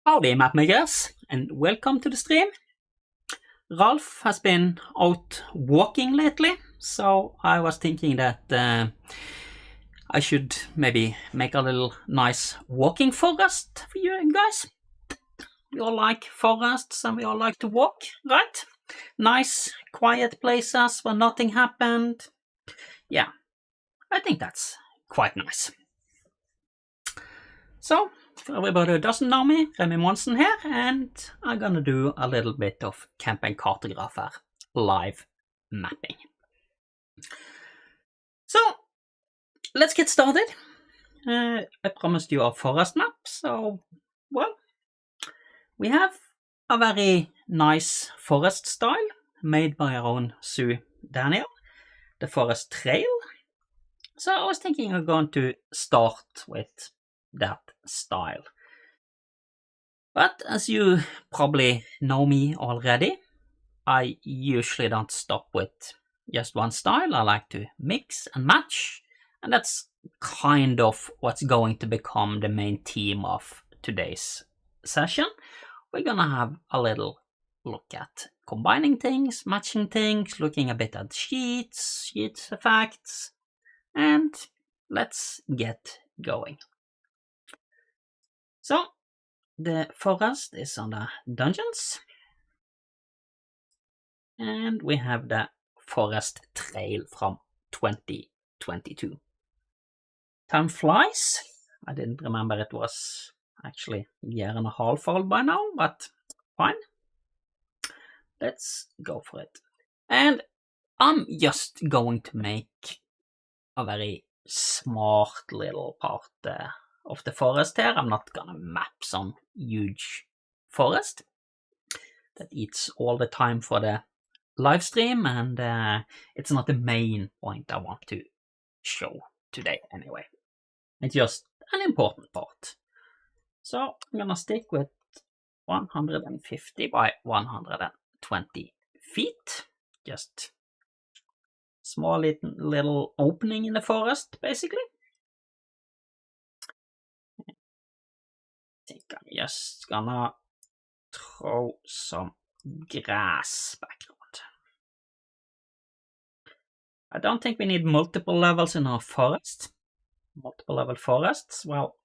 Howdy, mapmakers, and welcome to the stream. Ralph has been out walking lately, so I was thinking that I should maybe make a little nice walking forest for you guys. We all like forests and we all like to walk, right? Nice, quiet places where nothing happened. Yeah, I think that's quite nice. So, for everybody who doesn't know me, Remy Monsen here, and I'm gonna do a little bit of Campaign Cartographer live mapping. So, let's get started. I promised you a forest map, so, well, we have a very nice forest style made by our own Sue Daniel, the Forest Trail. So I was thinking I'm going to start with that style. But as you probably know me already, I usually don't stop with just one style. I like to mix and match, and that's kind of what's going to become the main theme of today's session. We're gonna have a little look at combining things, matching things, looking a bit at sheets effects, and let's get going. So, the forest is on the dungeons, and we have the Forest Trail from 2022. Time flies. I didn't remember it was actually a year and a half old by now, but fine. Let's go for it. And I'm just going to make a very smart little part of the forest here. I'm not gonna map some huge forest that eats all the time for the live stream, and it's not the main point I want to show today anyway. It's just an important part. So I'm gonna stick with 150 by 120 feet. Just small little opening in the forest, basically. I think I'm just gonna throw some grass background. I don't think we need multiple levels in our forest. Multiple level forests, well,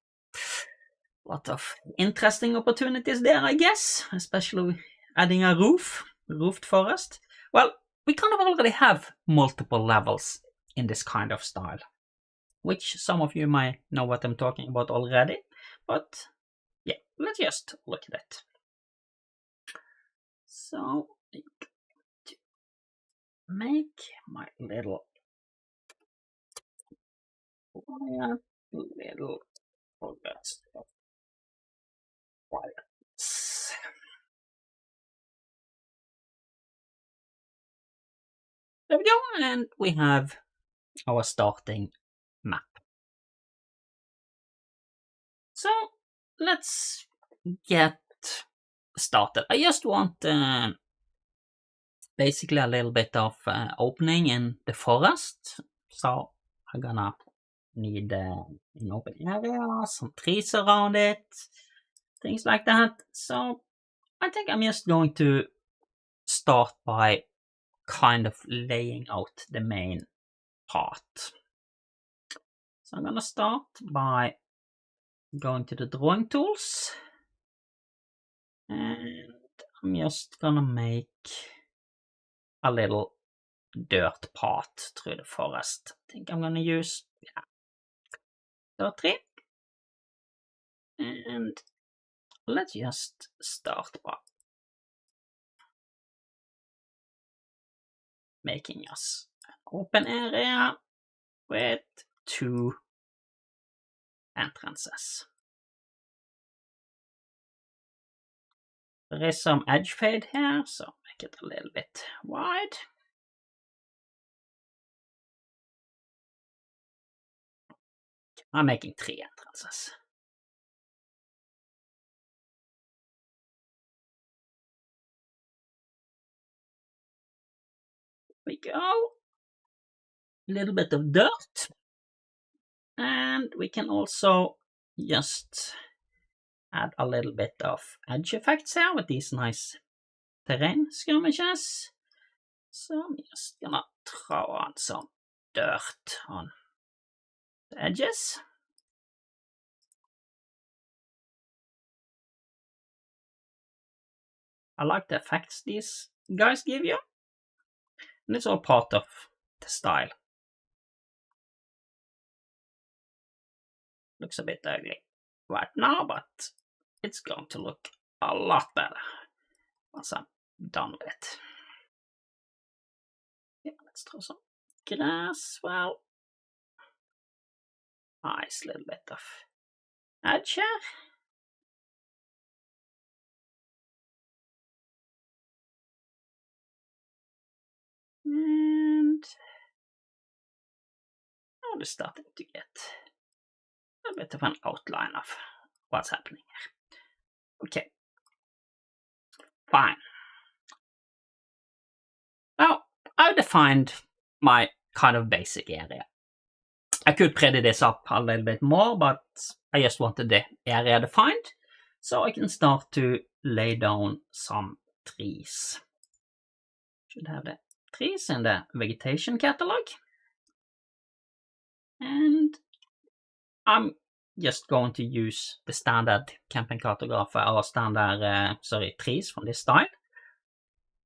a lot of interesting opportunities there, I guess, especially adding a roofed forest. Well, we kind of already have multiple levels in this kind of style, which some of you might know what I'm talking about already, but yeah, let's just look at it. So, I'm going to make my little forest of violets. There we go, and we have our starting map. So let's get started. I just want basically a little bit of opening in the forest. So I'm gonna need an open area, some trees around it, things like that. So I think I'm just going to start by kind of laying out the main part. So I'm gonna start by going to the drawing tools, and I'm just gonna make a little dirt path through the forest. I think I'm gonna use dirt tree, and let's just start by making us an open area with 2 entrances. There is some edge fade here, so make it a little bit wide. I'm making 3 entrances. Here we go. A little bit of dirt. And we can also just add a little bit of edge effects here with these nice terrain skirmishes. So I'm just gonna throw on some dirt on the edges. I like the effects these guys give you, and it's all part of the style. Looks a bit ugly right now, but it's going to look a lot better once I'm done with it. Yeah, let's throw some grass. Well, nice little bit of edge here. And I'm just starting to get a bit of an outline of what's happening here. Okay, fine. Now, I've defined my kind of basic area. I could pretty this up a little bit more, but I just wanted the area defined, so I can start to lay down some trees. Should have the trees in the vegetation catalog. And I'm just going to use the standard camping cartographer or standard trees from this style.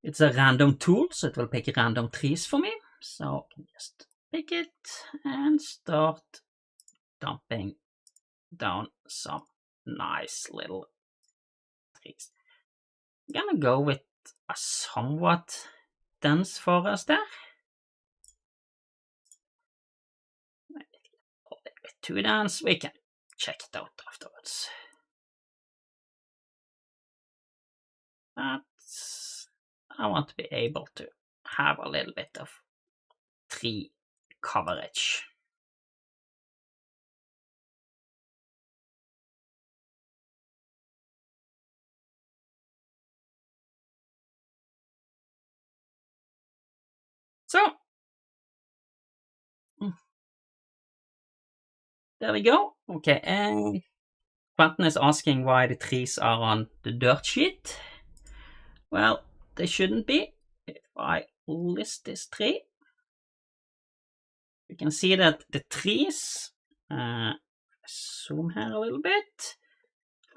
It's a random tool, so it will pick random trees for me. So I can just pick it and start dumping down some nice little trees. I'm gonna go with a somewhat dense forest there. Maybe a little bit too dense. We can check it out afterwards. But I want to be able to have a little bit of tree coverage. So there we go. Okay, and Quentin is asking why the trees are on the dirt sheet. Well, they shouldn't be. If I list this tree, you can see that the trees, zoom here a little bit,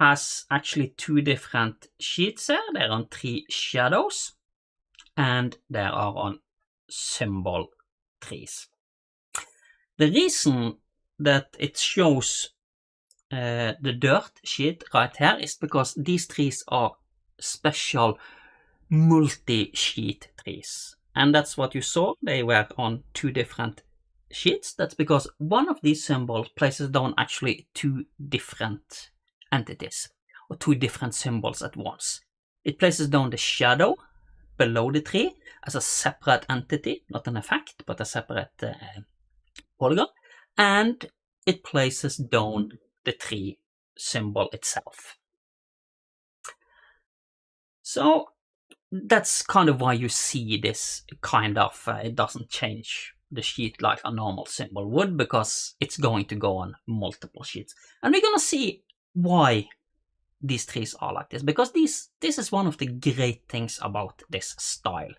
has actually two different sheets here. They're on tree shadows, and they are on symbol trees. The reason that it shows the dirt sheet right here is because these trees are special multi-sheet trees. And that's what you saw. They were on two different sheets. That's because one of these symbols places down actually two different entities, or two different symbols at once. It places down the shadow below the tree as a separate entity, not an effect, but a separate polygon, and it places down the tree symbol itself. So that's kind of why you see this kind of, it doesn't change the sheet like a normal symbol would, because it's going to go on multiple sheets. And we're going to see why these trees are like this, because this is one of the great things about this style.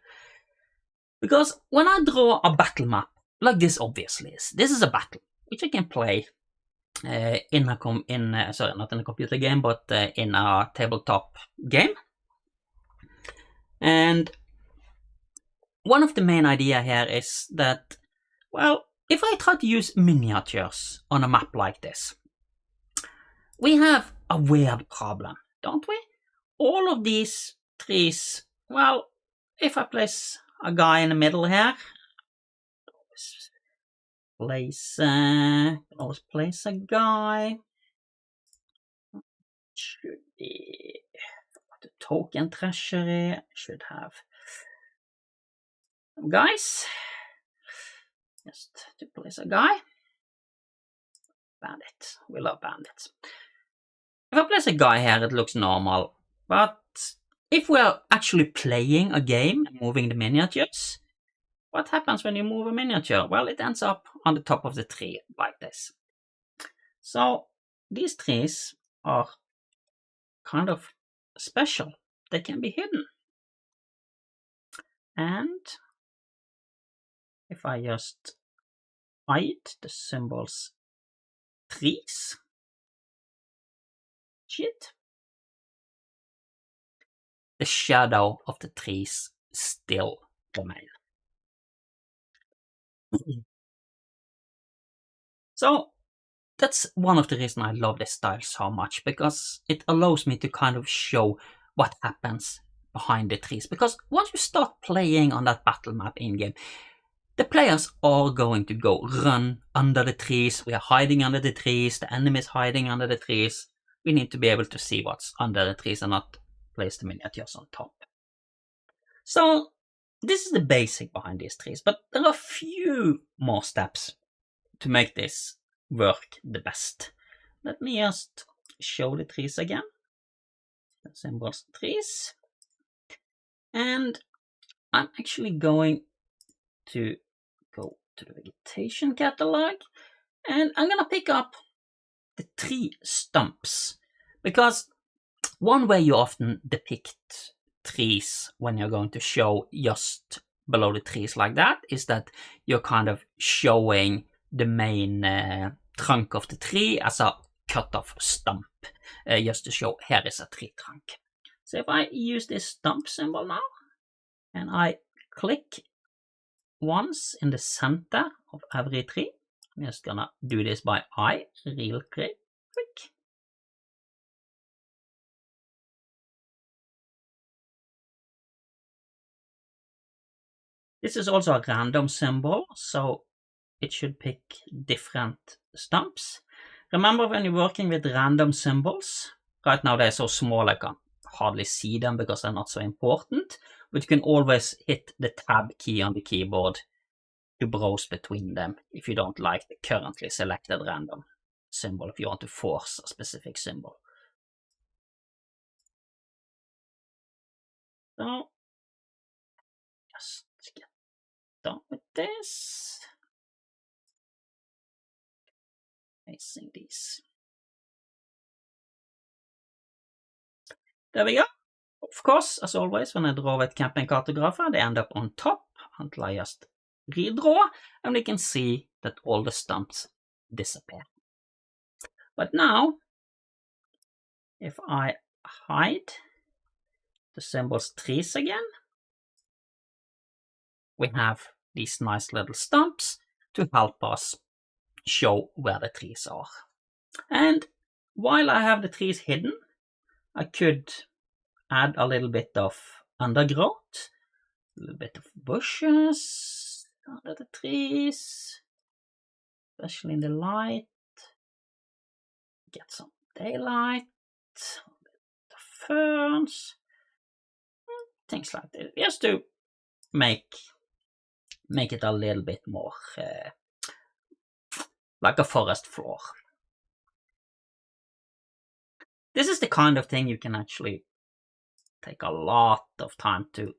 Because when I draw a battle map, like this obviously is, this is a battle, which I can play sorry, not in a computer game, but in a tabletop game. And one of the main idea here is that, well, if I try to use miniatures on a map like this, we have a weird problem, don't we? All of these trees, well, if I place a guy in the middle here, always place a guy. Should be the token treasury. Should have guys. Just to place a guy. Bandit. We love bandits. If I place a guy here, it looks normal. But if we're actually playing a game and moving the miniatures, what happens when you move a miniature? Well, it ends up on the top of the tree like this. So these trees are kind of special. They can be hidden. And if I just hide the symbols trees, the shadow of the trees still remain. So that's one of the reasons I love this style so much, because it allows me to kind of show what happens behind the trees. Because once you start playing on that battle map in-game, the players are going to go run under the trees. We are hiding under the trees. The enemy is hiding under the trees. We need to be able to see what's under the trees and not place the miniatures on top. So this is the basic behind these trees, but there are a few more steps to make this work the best. Let me just show the trees again. The symbols trees. And I'm actually going to go to the vegetation catalog, and I'm gonna pick up the tree stumps, because one way you often depict trees when you're going to show just below the trees like that is that you're kind of showing the main trunk of the tree as a cut-off stump, just to show here is a tree trunk. So if I use this stump symbol now, and I click once in the center of every tree, I'm just gonna do this by eye real quick. This is also a random symbol, so it should pick different stumps. Remember, when you're working with random symbols, right now they're so small I can hardly see them because they're not so important, but you can always hit the tab key on the keyboard to browse between them if you don't like the currently selected random symbol, if you want to force a specific symbol. So just get done with this. Placing these. There we go. Of course, as always, when I draw with Campaign Cartographer, they end up on top until I just redraw, and we can see that all the stumps disappear. But now, if I hide the symbols trees again, we have these nice little stumps to help us show where the trees are. And while I have the trees hidden, I could add a little bit of undergrowth, a little bit of bushes under the trees, especially in the light. Get some daylight, a bit of ferns, things like that, just to make it a little bit more like a forest floor. This is the kind of thing you can actually take a lot of time to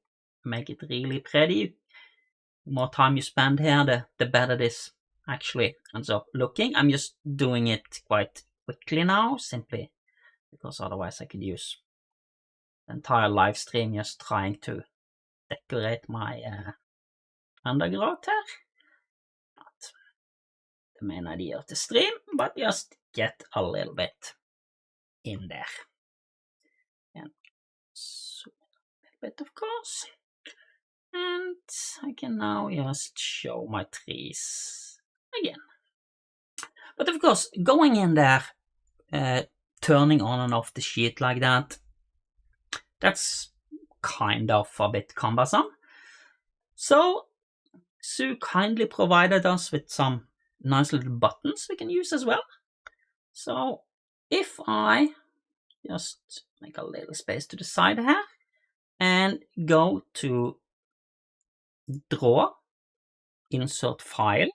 make it really pretty. The more time you spend here, the better this actually ends up looking. I'm just doing it quite quickly now, simply because otherwise I could use the entire live stream just trying to decorate my undergrowth here. Not the main idea of the stream, but just get a little bit in there. And zoom in a little bit, of course. And I can now just show my trees again. But of course, going in there, turning on and off the sheet like that, that's kind of a bit cumbersome. So Sue kindly provided us with some nice little buttons we can use as well. So if I just make a little space to the side here and go to Draw, Insert File,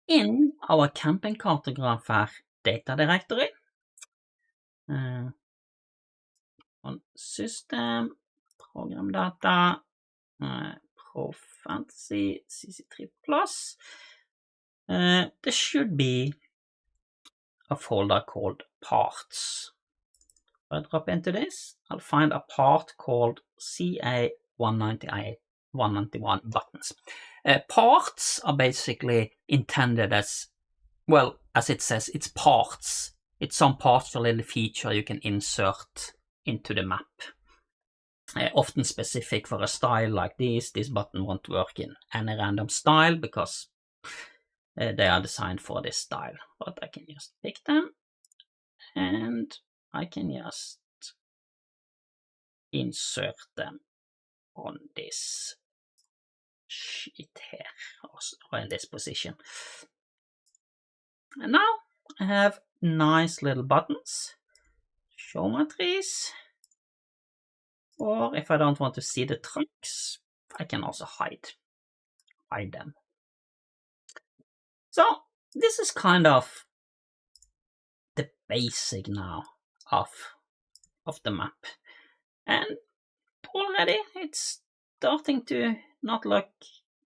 in our Campaign Cartographer data directory, on System, Program Data, Pro Fantasy, CC3+, there should be a folder called parts. If I drop into this, I'll find a part called CA198, 191 buttons. Parts are basically intended as, well, as it says, it's parts. It's some partial little feature you can insert into the map. Often specific for a style like this button won't work in any random style because they are designed for this style. But I can just pick them and I can just insert them on this sheet here, or in this position. And now I have nice little buttons, show matrice, or if I don't want to see the tracks, I can also hide them. So this is kind of the basic now of the map, and already it's starting to not look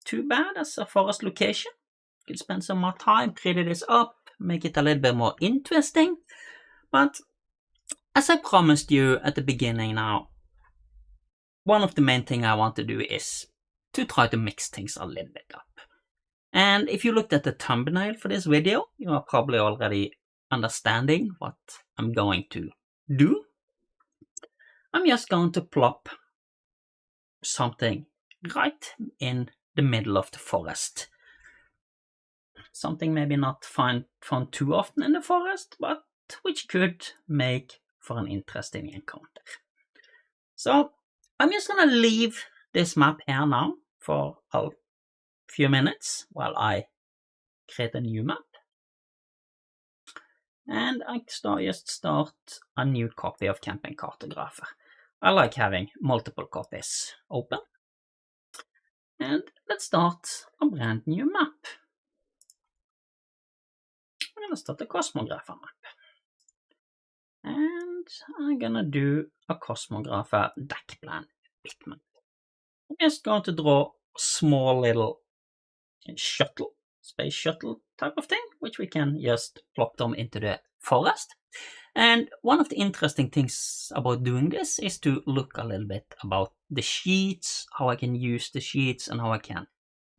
too bad as a forest location. You can spend some more time, pretty this up, make it a little bit more interesting. But as I promised you at the beginning now, one of the main things I want to do is to try to mix things a little bit up. And if you looked at the thumbnail for this video, you are probably already understanding what I'm going to do. I'm just going to plop something right in the middle of the forest. Something maybe not found too often in the forest, but which could make for an interesting encounter. So I'm just gonna leave this map here now for a few minutes while I create a new map. And I just start a new copy of Camping Cartographer. I like having multiple copies open. And let's start a brand new map. I'm gonna start a Cosmographer map. And I'm gonna do a Cosmographer deck plan bitmap. I'm just going to draw a small little space shuttle type of thing, which we can just plop them into the forest. And one of the interesting things about doing this is to look a little bit about the sheets, how I can use the sheets, and how I can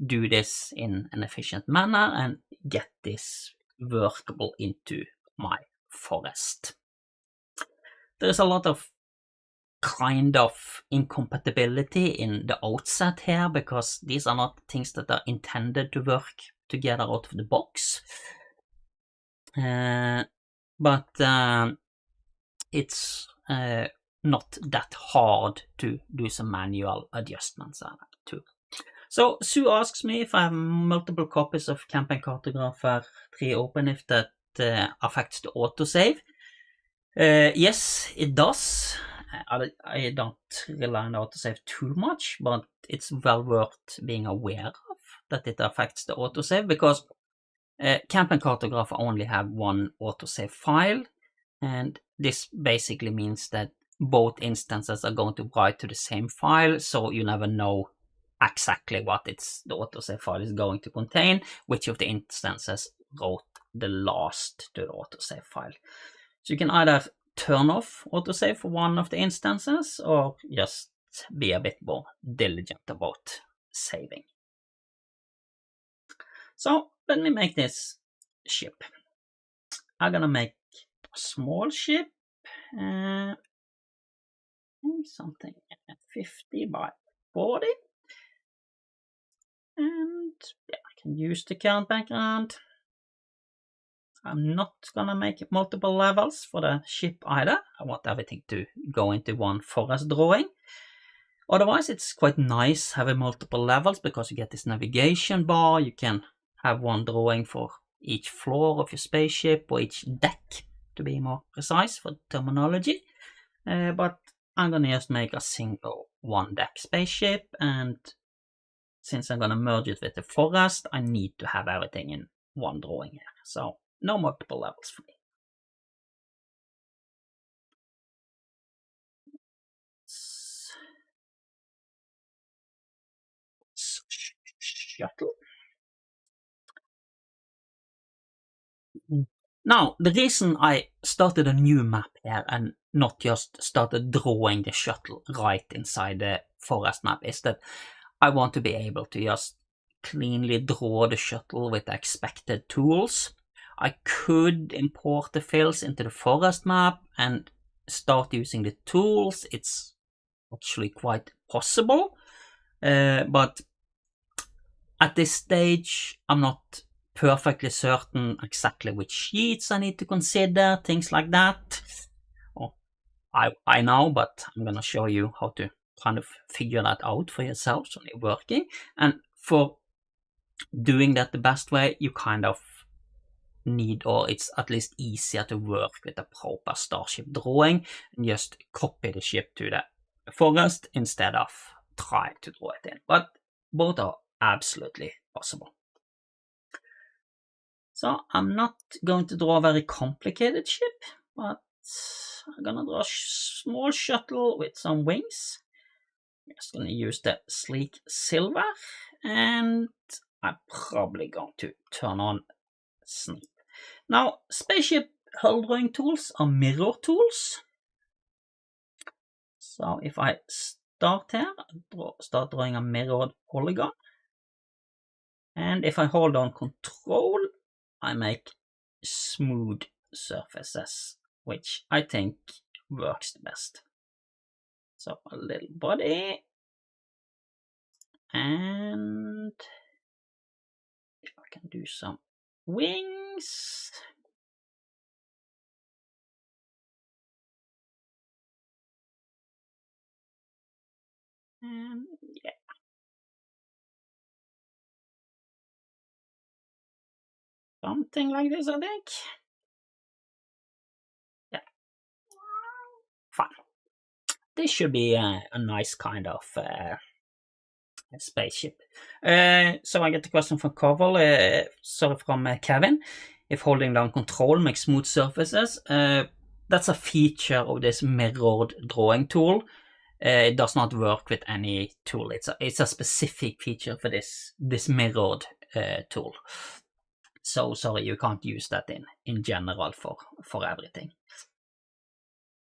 do this in an efficient manner and get this workable into my forest. There's a lot of kind of incompatibility in the outset here because these are not things that are intended to work together out of the box. But it's not that hard to do some manual adjustments too. So Sue asks me if I have multiple copies of Camping Cartographer 3 open, if that affects the autosave. Yes, it does. I don't rely on the autosave too much, but it's well worth being aware of that it affects the autosave because Camping Cartographer only have one autosave file, and this basically means that both instances are going to write to the same file, so you never know exactly what the autosave file is going to contain, which of the instances wrote the last to the autosave file. So you can either turn off autosave for one of the instances or just be a bit more diligent about saving. So let me make this ship. I'm gonna make a small ship, something 50 by 40. And yeah, I can use the current background. I'm not gonna make multiple levels for the ship either. I want everything to go into one forest drawing. Otherwise, it's quite nice having multiple levels because you get this navigation bar. You can have one drawing for each floor of your spaceship or each deck, to be more precise for terminology. But I'm gonna just make a single one deck spaceship, and since I'm gonna merge it with the forest, I need to have everything in one drawing here. So no multiple levels for me. Shuttle. Now, the reason I started a new map here and not just started drawing the shuttle right inside the forest map is that I want to be able to just cleanly draw the shuttle with the expected tools. I could import the fills into the forest map and start using the tools. It's actually quite possible, but at this stage I'm not perfectly certain exactly which sheets I need to consider, things like that. Well, I know, but I'm gonna show you how to kind of figure that out for yourselves when you're working. And for doing that the best way, you kind of need, or it's at least easier to work with a proper starship drawing and just copy the ship to the forest instead of trying to draw it in. But both are absolutely possible. So I'm not going to draw a very complicated ship, but I'm gonna draw a small shuttle with some wings. I'm just gonna use the sleek silver, and I'm probably going to turn on Sneap. Now, spaceship hull drawing tools are mirror tools. So if I start here, start drawing a mirrored polygon, and if I hold down Control, I make smooth surfaces, which I think works the best. So a little body, and if I can do some wings. And yeah. Something like this, I think. Yeah. Fine. This should be a nice kind of spaceship. So I get the question from Koval, sorry, from Kevin. If holding down Control makes smooth surfaces, that's a feature of this mirrored drawing tool. It does not work with any tool. It's a specific feature for this mirrored tool. So sorry, you can't use that in general for everything.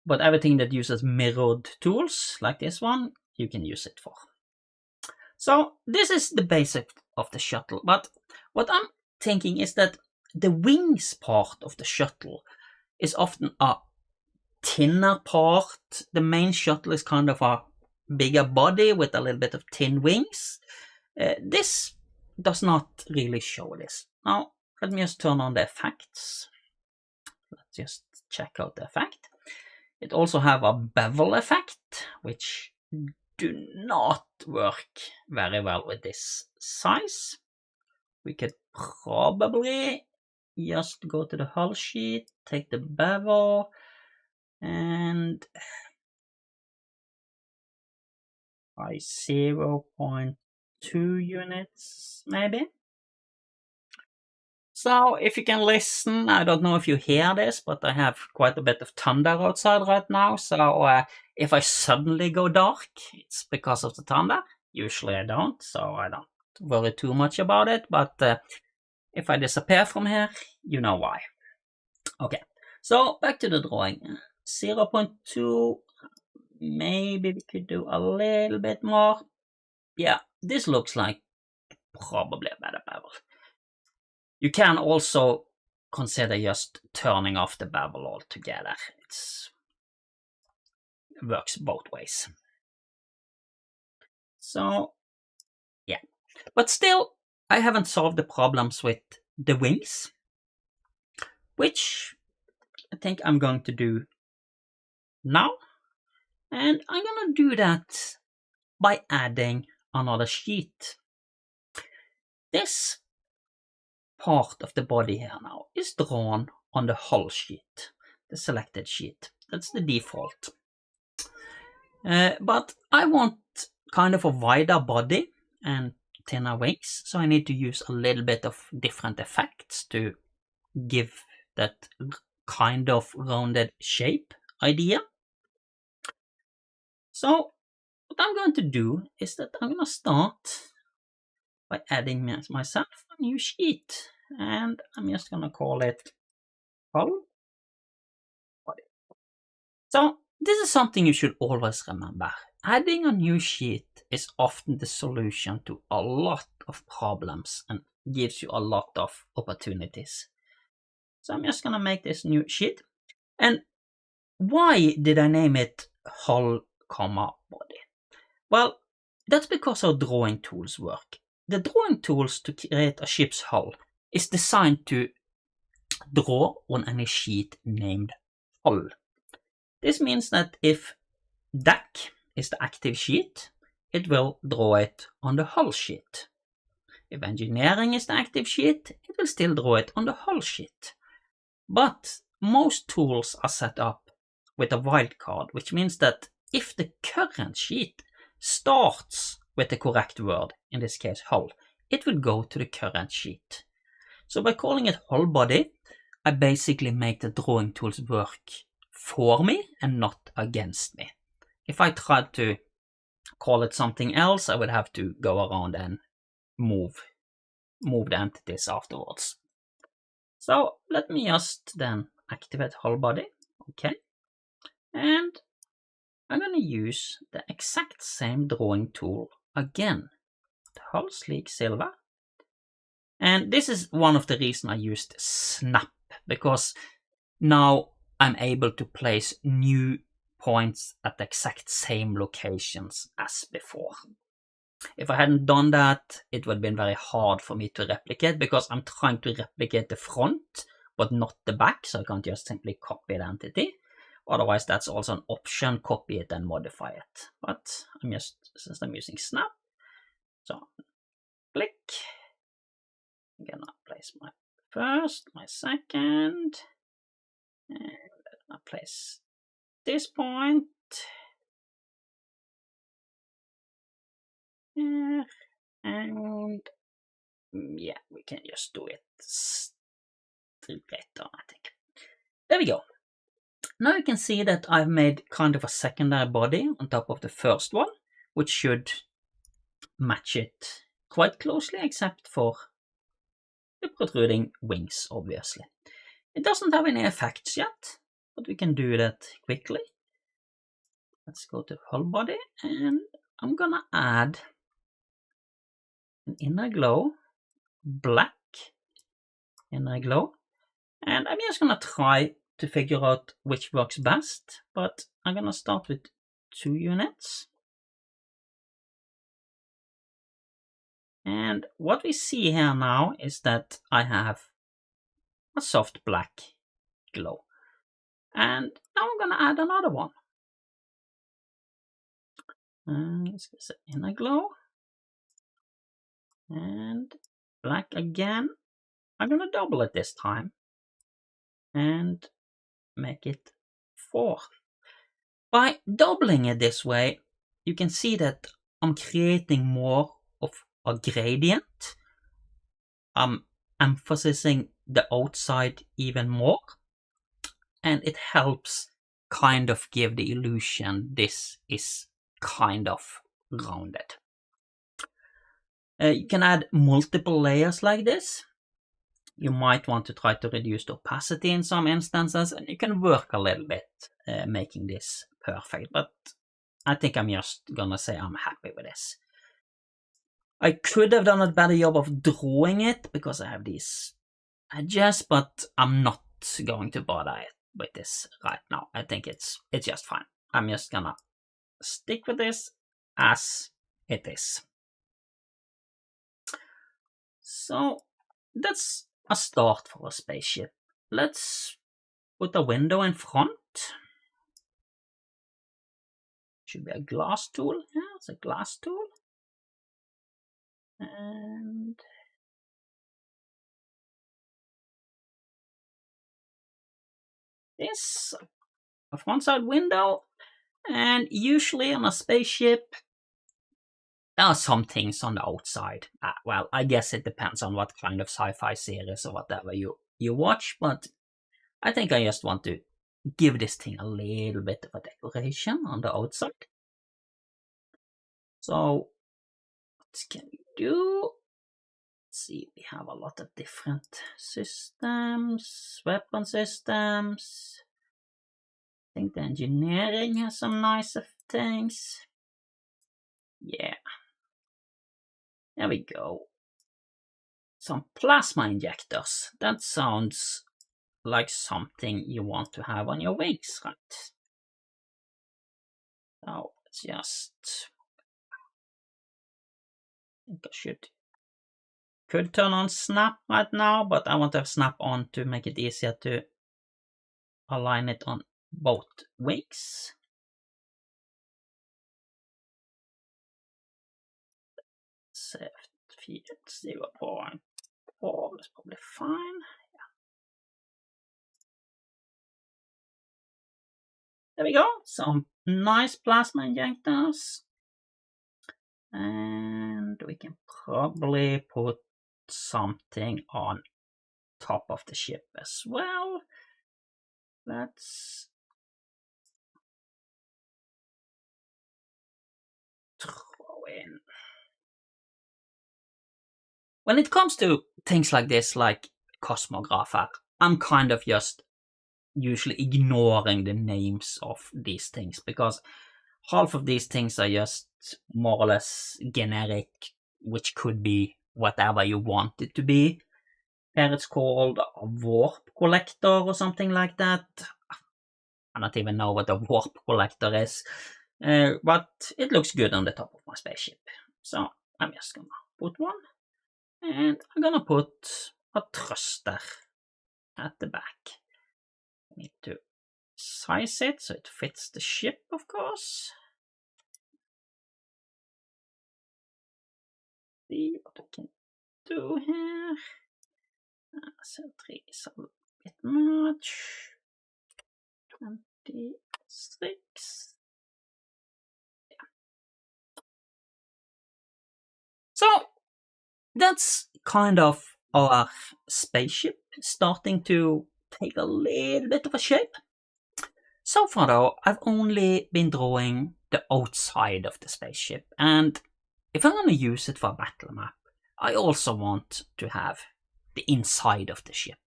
But everything that uses mirrored tools, like this one, you can use it for. So this is the basic of the shuttle, but what I'm thinking is that the wings part of the shuttle is often a thinner part. The main shuttle is kind of a bigger body with a little bit of thin wings. This does not really show this. Now, let me just turn on the effects. Let's just check out the effect. It also have a bevel effect, which do not work very well with this size. We could probably just go to the hull sheet, take the bevel, and by 0.2 units, maybe. So, if you can listen, I don't know if you hear this, but I have quite a bit of thunder outside right now, so if I suddenly go dark, it's because of the thunder. Usually I don't, so I don't worry too much about it, but if I disappear from here, you know why. Okay, so back to the drawing. 0.2, maybe we could do a little bit more. Yeah, this looks like probably a better bevel. You can also consider just turning off the bevel altogether. It works both ways. So, yeah. But still, I haven't solved the problems with the wings, which I think I'm going to do now. And I'm going to do that by adding another sheet. This part of the body here now is drawn on the hull sheet, the selected sheet. That's the default. But I want kind of a wider body and thinner wings, so I need to use a little bit of different effects to give that kind of rounded shape idea. So what I'm going to do is that I'm going to start by adding myself a new sheet, and I'm just going to call it hull body. So this is something you should always remember. Adding a new sheet is often the solution to a lot of problems and gives you a lot of opportunities. So I'm just gonna make this new sheet. And why did I name it hull, body? Well, that's because how drawing tools work. The drawing tools to create a ship's hull is designed to draw on any sheet named hull. This means that if deck is the active sheet, it will draw it on the hull sheet. If engineering is the active sheet, it will still draw it on the hull sheet. But most tools are set up with a wildcard, which means that if the current sheet starts with the correct word, in this case hull, it will go to the current sheet. So by calling it hull body, I basically make the drawing tools work for me and not against me. If I tried to call it something else, I would have to go around and move the entities afterwards. So let me just then activate hull body, okay, and I'm going to use the exact same drawing tool again, the hull sleek silver, and this is one of the reasons I used snap, because now I'm able to place new points at the exact same locations as before. If I hadn't done that, it would have been very hard for me to replicate, because I'm trying to replicate the front, but not the back, so I can't just simply copy the entity. Otherwise, that's also an option, copy it and modify it. But since I'm using snap, so click. I'm gonna place my first, my second, and I'm gonna place this point here, and yeah, we can just do it straight on, I think. There we go. Now you can see that I've made kind of a secondary body on top of the first one, which should match it quite closely, except for the protruding wings, obviously. It doesn't have any effects yet, but we can do that quickly. Let's go to hull body, and I'm gonna add an inner glow, black inner glow, and I'm just gonna try to figure out which works best, but I'm gonna start with 2 units. And what we see here now is that I have a soft black glow. And now I'm gonna add another one. Let's get the inner glow. And black again. I'm gonna double it this time. And make it 4. By doubling it this way, you can see that I'm creating more of a gradient. I'm emphasizing the outside even more, and it helps kind of give the illusion this is kind of rounded. You can add multiple layers like this. You might want to try to reduce the opacity in some instances, and you can work a little bit making this perfect, but I think I'm just gonna say I'm happy with this. I could have done a better job of drawing it because I have these edges, but I'm not going to bother with this right now. I think it's just fine. I'm just gonna stick with this as it is. So that's a start for a spaceship. Let's put a window in front. Should be a glass tool. Yeah, it's a glass tool. And this, a front side window. And usually on a spaceship, there are some things on the outside. Well, I guess it depends on what kind of sci-fi series or whatever you watch, but I think I just want to give this thing a little bit of a decoration on the outside. So, what can we do? Let's see, we have a lot of different systems, weapon systems. I think the engineering has some nice things. Yeah. There we go. Some plasma injectors. That sounds like something you want to have on your wings, right? So let's just... I think I could turn on snap right now, but I want to have snap on to make it easier to align it on both wings. Set field 0.4, that's probably fine. Yeah. There we go, some nice plasma injectors. And we can probably put something on top of the ship as well. Let's throw in. When it comes to things like this, like Cosmographer, I'm kind of just usually ignoring the names of these things, because half of these things are just more or less generic, which could be whatever you want it to be. Here it's called a warp collector or something like that. I don't even know what a warp collector is, but it looks good on the top of my spaceship. So I'm just gonna put one, and I'm gonna put a thruster at the back. I need to size it so it fits the ship, of course. See what we can do here. So 3 is a bit much. 26. Yeah. So that's kind of our spaceship starting to take a little bit of a shape. So far though, I've only been drawing the outside of the spaceship, and if I'm going to use it for a battle map, I also want to have the inside of the ship.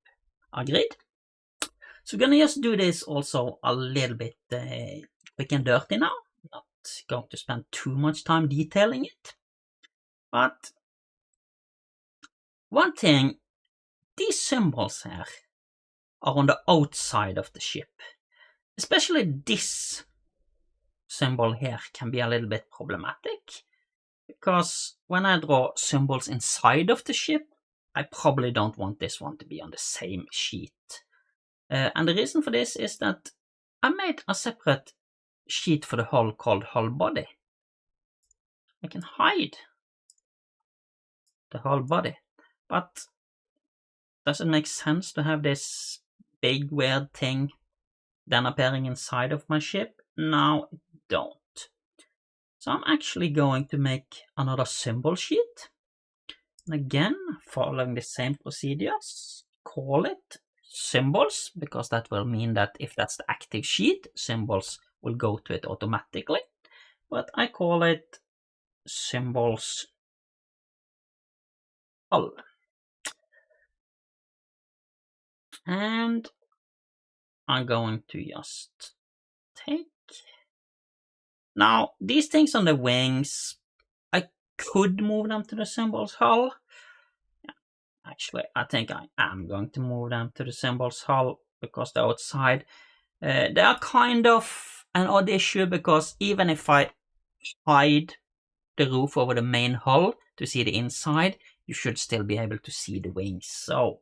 Agreed? So we're going to just do this also a little bit quick and dirty now. Not going to spend too much time detailing it. But one thing, these symbols here are on the outside of the ship. Especially this symbol here can be a little bit problematic, because when I draw symbols inside of the ship, I probably don't want this one to be on the same sheet. And the reason for this is that I made a separate sheet for the hull called hull body. I can hide the hull body, but does it make sense to have this big weird thing then appearing inside of my ship? No, it don't. So I'm actually going to make another symbol sheet. And again, following the same procedures, call it symbols, because that will mean that if that's the active sheet, symbols will go to it automatically. But I call it symbols hull. And I'm going to just take... Now, these things on the wings, I could move them to the symbols hull. Yeah, actually, I think I am going to move them to the symbols hull, because the outside, they are kind of an odd issue, because even if I hide the roof over the main hull to see the inside, you should still be able to see the wings. So,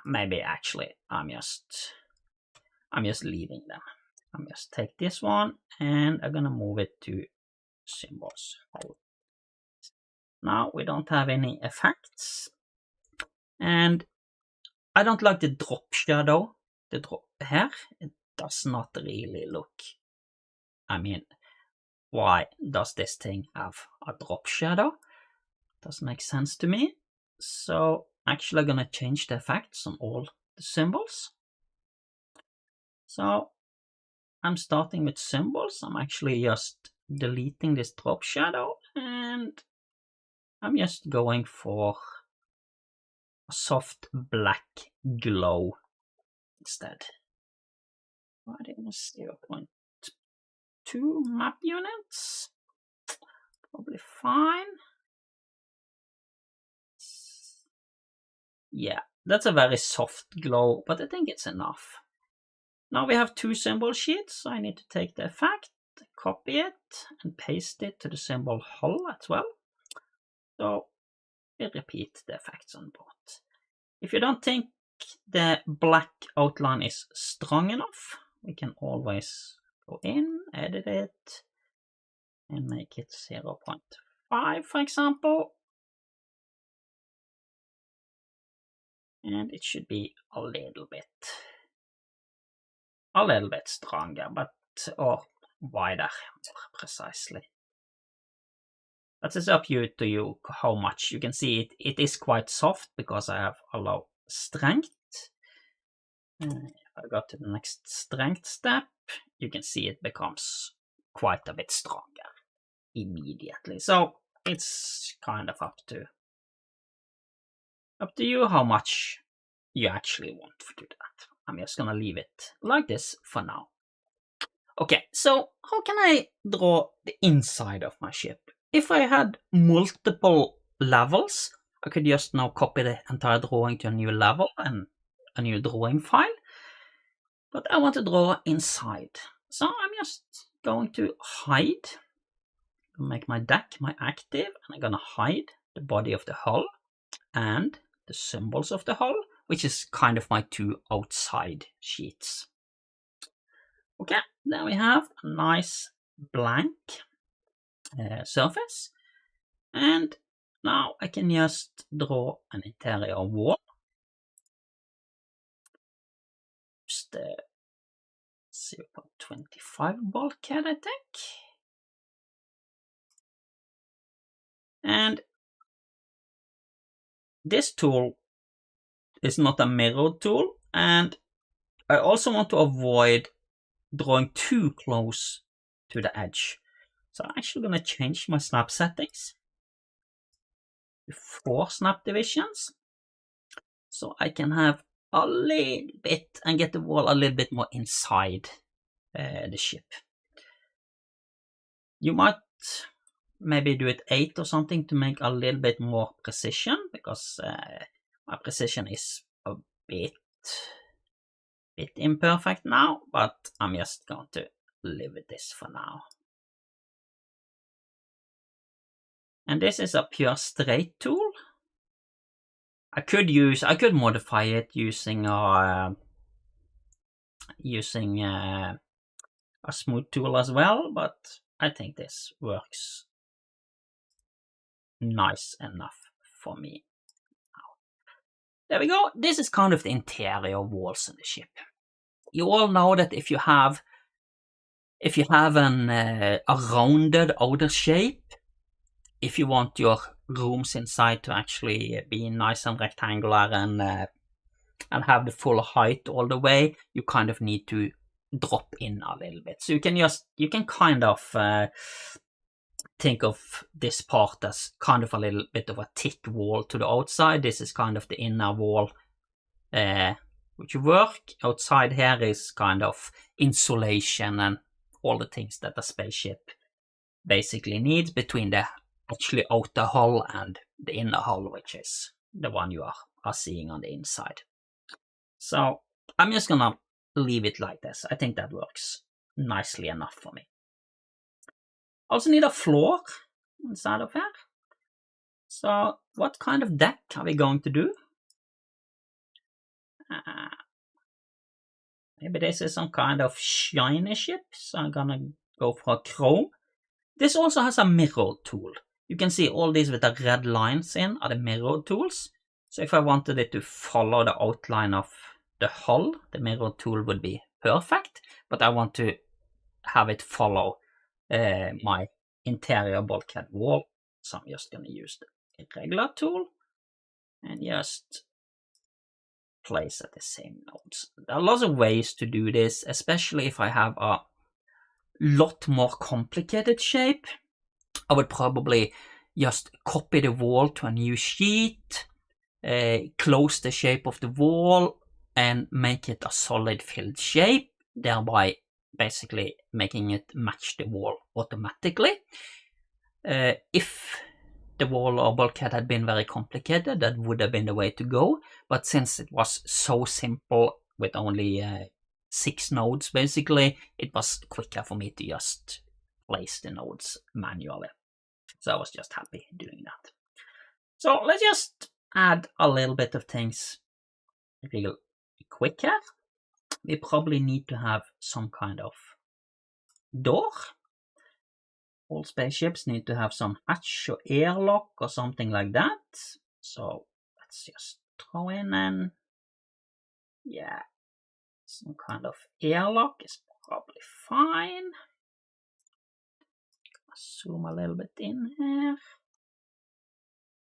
maybe actually I'm just leaving them. I'm just take this one and I'm gonna move it to symbols hull. Now we don't have any effects, and I don't like the drop shadow. The drop here, it does not really look. I mean, why does this thing have a drop shadow? Doesn't make sense to me. So actually I'm gonna change the effects on all the symbols. So I'm starting with symbols. I'm actually just deleting this drop shadow, and I'm just going for a soft black glow instead. Right in 0.2 map units. Probably fine. Yeah, that's a very soft glow, but I think it's enough. Now we have 2 symbol sheets, so I need to take the effect, copy it, and paste it to the symbol hull as well. So we repeat the effects on both. If you don't think the black outline is strong enough, we can always go in, edit it, and make it 0.5, for example. And it should be a little bit stronger, but or wider, precisely. But it's up to you how much. You can see it is quite soft because I have a low strength. If I go to the next strength step, you can see it becomes quite a bit stronger immediately. So it's kind of up to you how much you actually want to do that. I'm just gonna leave it like this for now. Okay, so how can I draw the inside of my ship? If I had multiple levels, I could just now copy the entire drawing to a new level and a new drawing file. But I want to draw inside. So I'm just going to hide, make my deck my active, and I'm gonna hide the body of the hull and the symbols of the hull, which is kind of my 2 outside sheets. Okay, then we have a nice blank surface, and now I can just draw an interior wall. Just 0.25 bulkhead, I think. And this tool is not a mirror tool, and I also want to avoid drawing too close to the edge. So I'm actually going to change my snap settings to 4 snap divisions, so I can have a little bit and get the wall a little bit more inside the ship. You might maybe do it 8 or something to make a little bit more precision, because my precision is a bit imperfect now, but I'm just going to live with this for now. And this is a pure straight tool. I could modify it using a smooth tool as well, but I think this works nice enough for me now. There we go. This is kind of the interior walls in the ship. You all know that if you have a rounded outer shape, if you want your rooms inside to actually be nice and rectangular and have the full height all the way, you kind of need to drop in a little bit. So you can kind of think of this part as kind of a little bit of a thick wall to the outside. This is kind of the inner wall which work. Outside here is kind of insulation and all the things that a spaceship basically needs between the actually outer hull and the inner hull, which is the one you are seeing on the inside. So I'm just gonna leave it like this. I think that works nicely enough for me. Also need a floor inside of here. So what kind of deck are we going to do? Maybe this is some kind of shiny ship, so I'm gonna go for a chrome. This also has a mirror tool. You can see all these with the red lines in are the mirror tools. So if I wanted it to follow the outline of the hull, the mirror tool would be perfect. But I want to have it follow my interior bulkhead wall. So I'm just going to use the irregular tool and just place at the same nodes. There are lots of ways to do this, especially if I have a lot more complicated shape. I would probably just copy the wall to a new sheet, close the shape of the wall and make it a solid filled shape, thereby basically making it match the wall automatically. If the wall or bulkhead had been very complicated, that would have been the way to go, but since it was so simple with only 6 nodes basically, it was quicker for me to just place the nodes manually. So I was just happy doing that. So let's just add a little bit of things real quick here. We probably need to have some kind of door. All spaceships need to have some hatch or airlock or something like that. So let's just throw in and yeah, some kind of airlock is probably fine. Zoom a little bit in here.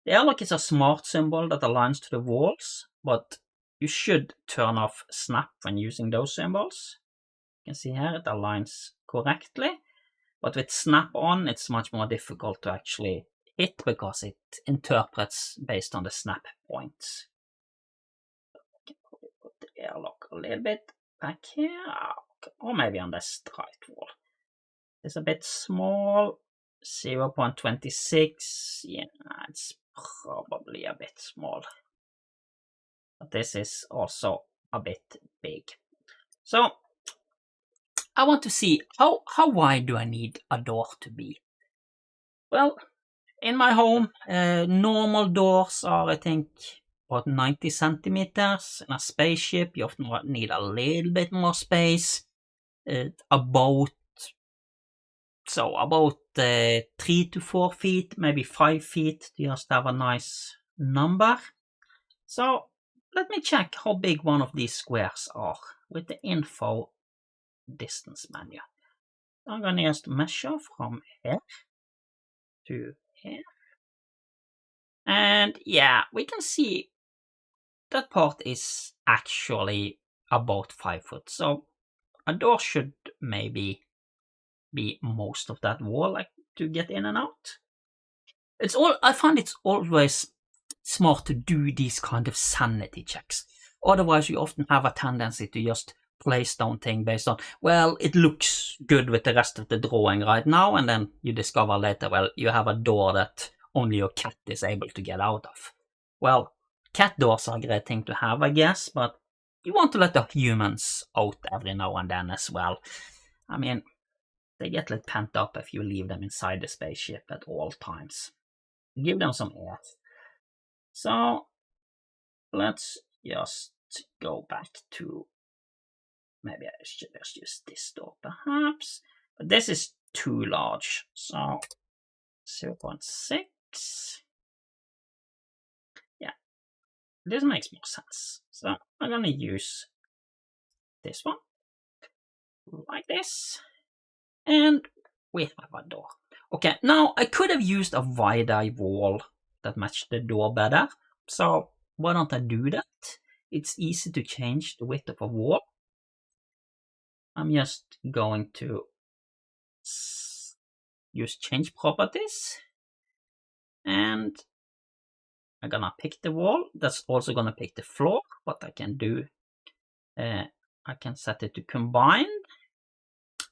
The airlock is a smart symbol that aligns to the walls, but you should turn off snap when using those symbols. You can see here it aligns correctly, but with snap on it's much more difficult to actually hit because it interprets based on the snap points. I can probably put the airlock a little bit back here, or maybe on this right wall. It's a bit small, 0.26, yeah, it's probably a bit small. But this is also a bit big. So I want to see how wide do I need a door to be? Well, in my home, normal doors are, I think, about 90 centimeters. In a spaceship, you often need a little bit more space. About 3 to 4 feet, maybe 5 feet to just have a nice number. So let me check how big one of these squares are with the info distance menu. I'm gonna just measure from here to here. And yeah, we can see that part is actually about 5 foot. So a door should maybe be most of that wall, like to get in and out. I find it's always smart to do these kind of sanity checks. Otherwise, you often have a tendency to just place down things based on, well, it looks good with the rest of the drawing right now, and then you discover later, well, you have a door that only your cat is able to get out of. Well, cat doors are a great thing to have, I guess, but you want to let the humans out every now and then as well. I mean, they get a little pent up if you leave them inside the spaceship at all times. Give them some air. So let's just go back to, maybe I should just use this door perhaps, but this is too large, so 0.6. Yeah, this makes more sense. So I'm gonna use this one like this, and we have a door. Okay, now I could have used a wide-eye wall that matched the door better, so why don't I do that? It's easy to change the width of a wall. I'm just going to use change properties, and I'm gonna pick the wall. That's also gonna pick the floor. What I can do, I can set it to combine,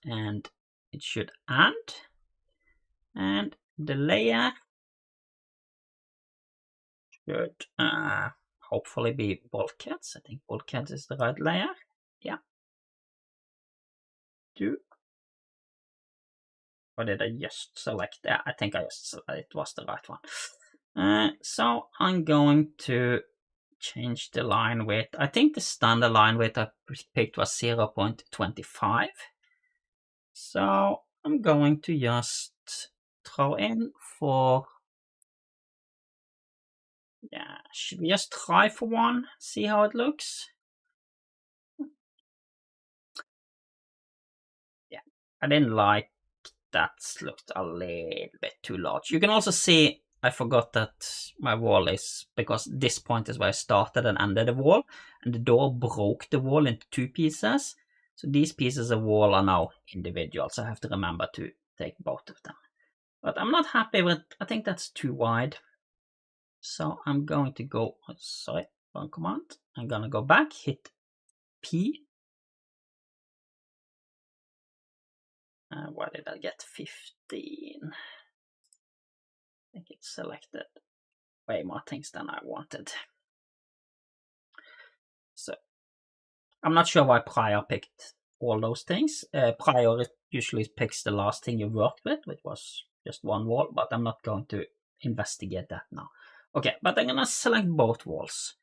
and it should add, and the layer should hopefully be bulkheads. I think bulkheads is the right layer. Yeah. Or did I just select? Yeah, I think it was the right one. So I'm going to change the line width. I think the standard line width I picked was 0.25. So I'm going to just throw in for, yeah, should we just try for one, see how it looks? Yeah, I didn't like that, looked a little bit too large. You can also see I forgot that my wall is, because this point is where I started and ended the wall, and the door broke the wall into 2 pieces. So these pieces of wall are now individual, so I have to remember to take both of them. But I'm not happy with, I think that's too wide. So I'm going to go, sorry, wrong command. I'm gonna go back, hit P. Why did I get 15? I think it's selected way more things than I wanted. So I'm not sure why prior picked all those things. Prior usually picks the last thing you worked with, which was just one wall, but I'm not going to investigate that now. Okay, but I'm gonna select both walls.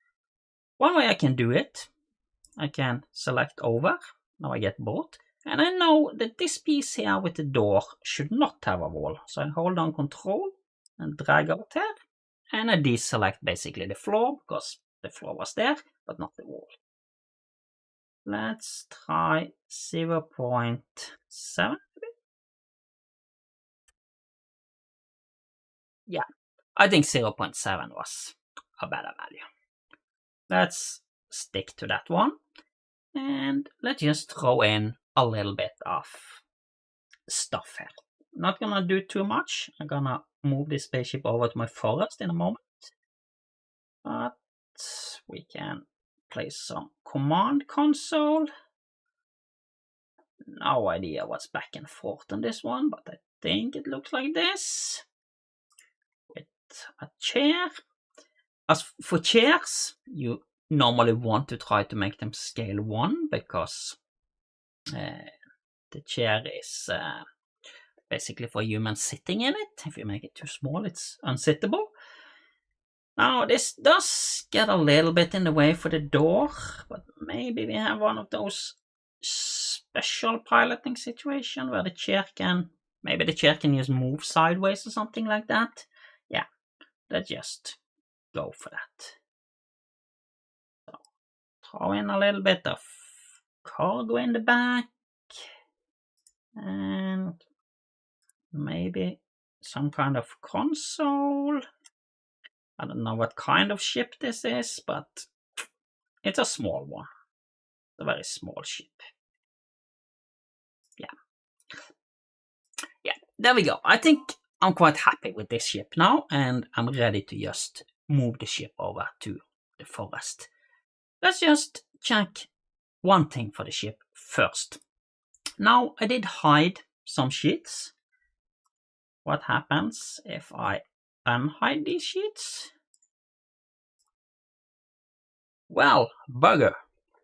One way I can do it, I can select over. Now I get both. And I know that this piece here with the door should not have a wall. So I hold down Control and drag out here. And I deselect basically the floor, because the floor was there, but not the wall. Let's try 0.7. Yeah, I think 0.7 was a better value. Let's stick to that one. And let's just throw in a little bit of stuff here. Not gonna do too much. I'm gonna move this spaceship over to my forest in a moment. But we can place some command console. No idea what's back and forth on this one, but I think it looks like this. With a chair. As for chairs, you normally want to try to make them scale 1 because the chair is basically for humans sitting in it. If you make it too small, it's unsittable. Now, this does get a little bit in the way for the door, but maybe we have one of those special piloting situation where the chair can, maybe the chair can just move sideways or something like that. Yeah, let's just go for that. So, throw in a little bit of cargo in the back, and maybe some kind of console. I don't know what kind of ship this is, but it's a small one. A very small ship. Yeah, there we go. I think I'm quite happy with this ship now, and I'm ready to just move the ship over to the forest. Let's just check one thing for the ship first. Now, I did hide some sheets. What happens if I unhide these sheets? Well, bugger.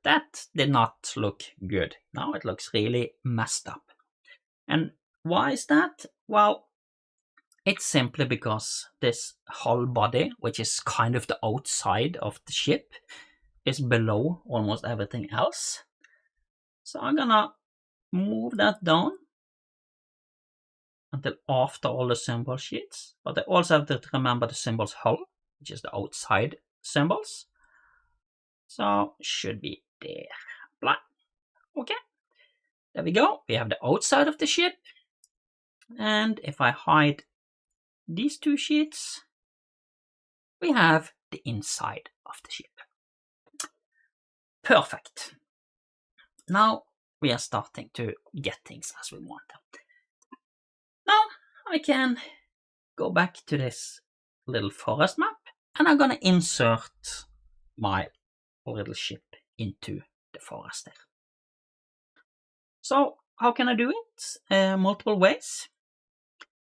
That did not look good. Now it looks really messed up. And why is that? Well, it's simply because this hull body, which is kind of the outside of the ship, is below almost everything else. So I'm gonna move that down until after all the symbol sheets. But I also have to remember the symbol's hull, which is the outside symbols. So should be there. Blah. Okay. There we go. We have the outside of the ship. And if I hide these two sheets, we have the inside of the ship. Perfect. Now we are starting to get things as we want them. Now I can go back to this little forest map, and I'm gonna insert my little ship into the forest there. So how can I do it? Multiple ways.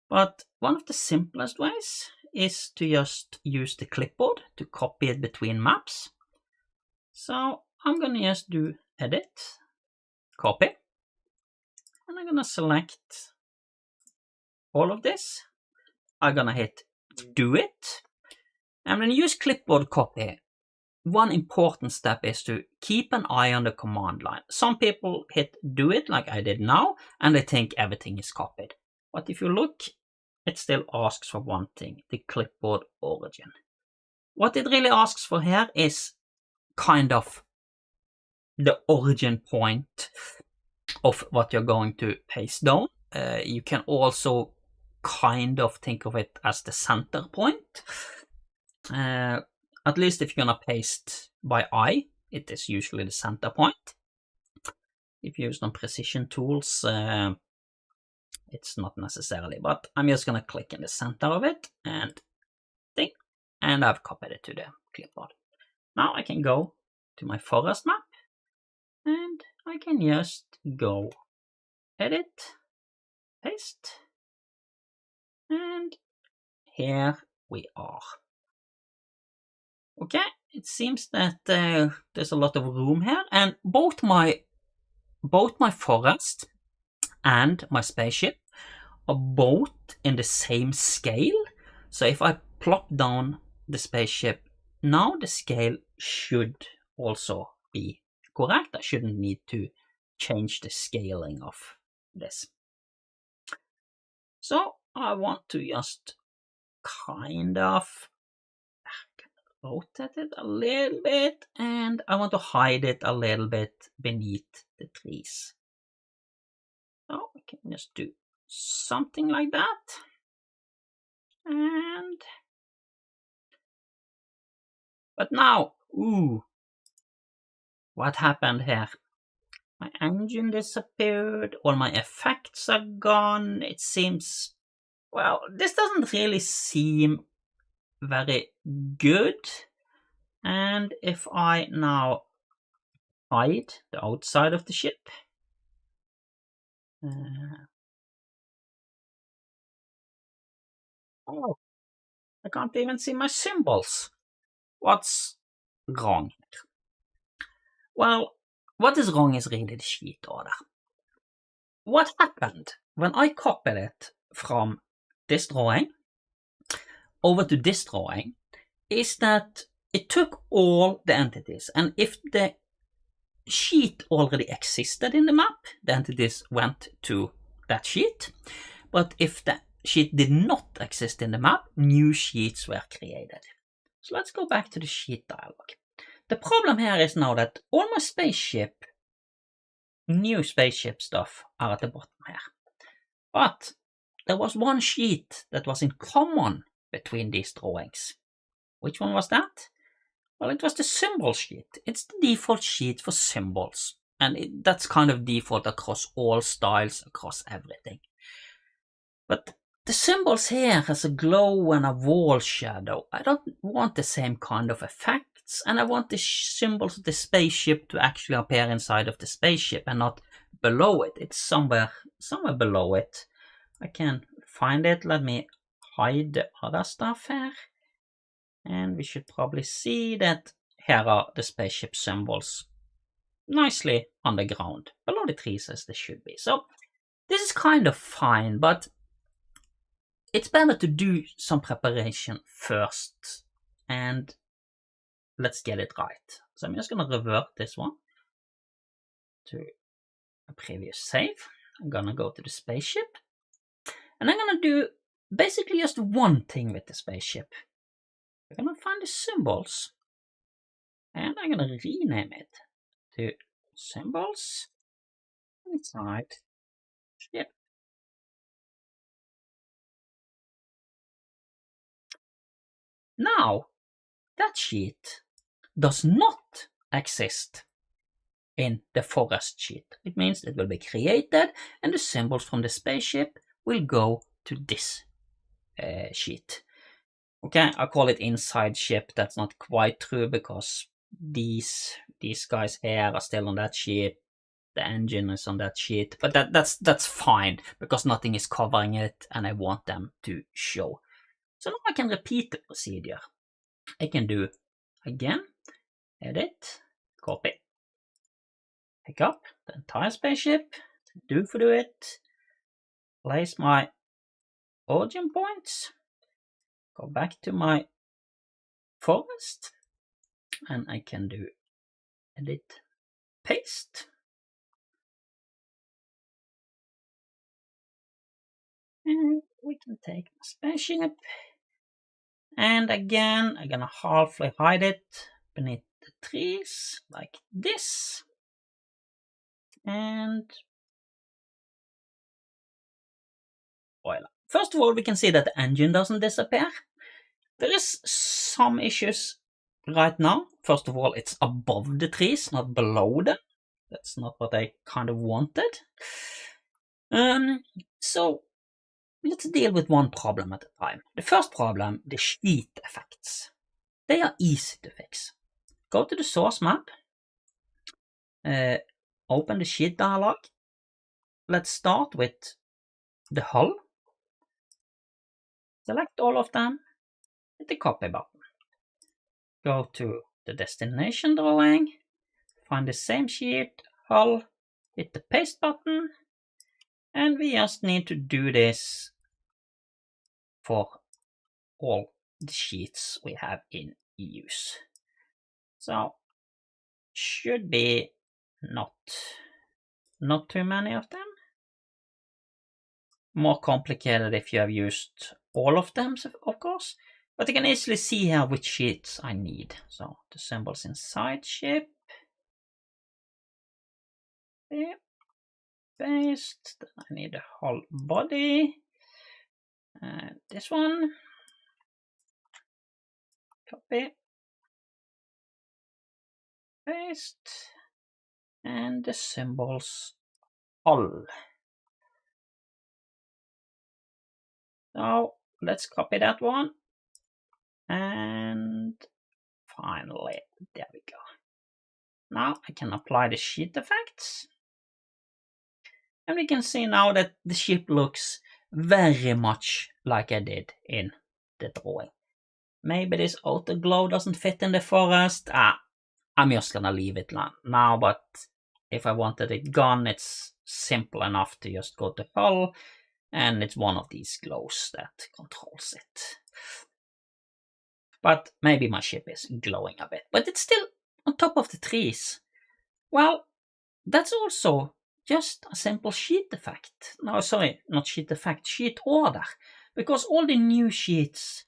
But one of the simplest ways is to just use the clipboard to copy it between maps. So I'm gonna just do edit, copy, and I'm gonna select all of this. I'm gonna hit do it. And when you use clipboard copy, one important step is to keep an eye on the command line. Some people hit do it like I did now, and they think everything is copied. But if you look, it still asks for one thing, the clipboard origin. What it really asks for here is kind of the origin point of what you're going to paste down. You can also kind of think of it as the center point. At least if you're gonna paste by eye, it is usually the center point. If you use some precision tools, it's not necessarily, but I'm just gonna click in the center of it and think, and I've copied it to the clipboard. Now I can go to my forest map, and I can just go edit, paste, and here we are. Okay, it seems that there's a lot of room here, and both my forest and my spaceship are both in the same scale. So if I plop down the spaceship now, the scale should also be correct. I shouldn't need to change the scaling of this. So I want to just kind of rotate it a little bit, and I want to hide it a little bit beneath the trees. So I can just do something like that. But now, what happened here? My engine disappeared, all my effects are gone. It seems, well, this doesn't really seem very good. And if I now hide the outside of the ship, oh, I can't even see my symbols. What's wrong? Well, what is wrong is really the sheet order. What happened when I copied it from this drawing over to this drawing is that it took all the entities, and if the sheet already existed in the map, the entities went to that sheet. But if the sheet did not exist in the map, new sheets were created. So let's go back to the sheet dialog. The problem here is now that all my spaceship, new spaceship stuff are at the bottom here. But there was one sheet that was in common between these drawings. Which one was that? Well, it was the symbol sheet. It's the default sheet for symbols. And that's kind of default across all styles, across everything. But the symbols here has a glow and a wall shadow. I don't want the same kind of effects, and I want the symbols of the spaceship to actually appear inside of the spaceship and not below it. It's somewhere below it. I can find it. Let me hide the other stuff here. And we should probably see that here are the spaceship symbols nicely on the ground, below the trees as they should be. So this is kind of fine, but it's better to do some preparation first, and let's get it right. So I'm just going to revert this one to a previous save. I'm going to go to the spaceship, and I'm going to do basically just one thing with the spaceship. I'm going to find the symbols, and I'm going to rename it to symbols inside ship. Now, that sheet does not exist in the forest sheet. It means it will be created, and the symbols from the spaceship will go to this sheet. Okay, I call it inside ship. That's not quite true because these guys here are still on that sheet. The engine is on that sheet, but that's fine because nothing is covering it, and I want them to show. So now I can repeat the procedure. I can do again, edit, copy, pick up the entire spaceship, do it, place my origin points, go back to my forest, and I can do edit, paste, and we can take the spaceship, and again I'm gonna halfway hide it beneath the trees like this, and voila. First of all, we can see that the engine doesn't disappear. There is some issues right now. First of all, it's above the trees, not below them. That's not what I kind of wanted. So let's deal with one problem at a time. The first problem, the sheet effects. they are easy to fix. Go to the source map, open the sheet dialog. Let's start with the hull. Select all of them, hit the copy button. Go to the destination drawing, find the same sheet, hull, hit the paste button, and we just need to do this for all the sheets we have in use. So should be not too many of them. More complicated if you have used all of them, of course, but you can easily see here which sheets I need. So the symbols inside ship, there, paste, then I need the whole body, this one, copy, paste, and the symbols all. So let's copy that one, and finally, there we go. Now I can apply the sheet effects, and we can see now that the ship looks very much like I did in the drawing. Maybe this outer glow doesn't fit in the forest. I'm just gonna leave it now, but if I wanted it gone, it's simple enough to just go to hull, and it's one of these glows that controls it. But maybe my ship is glowing a bit, but it's still on top of the trees. Well, that's also just a simple sheet effect. No, sorry, not sheet effect, sheet order, because all the new sheets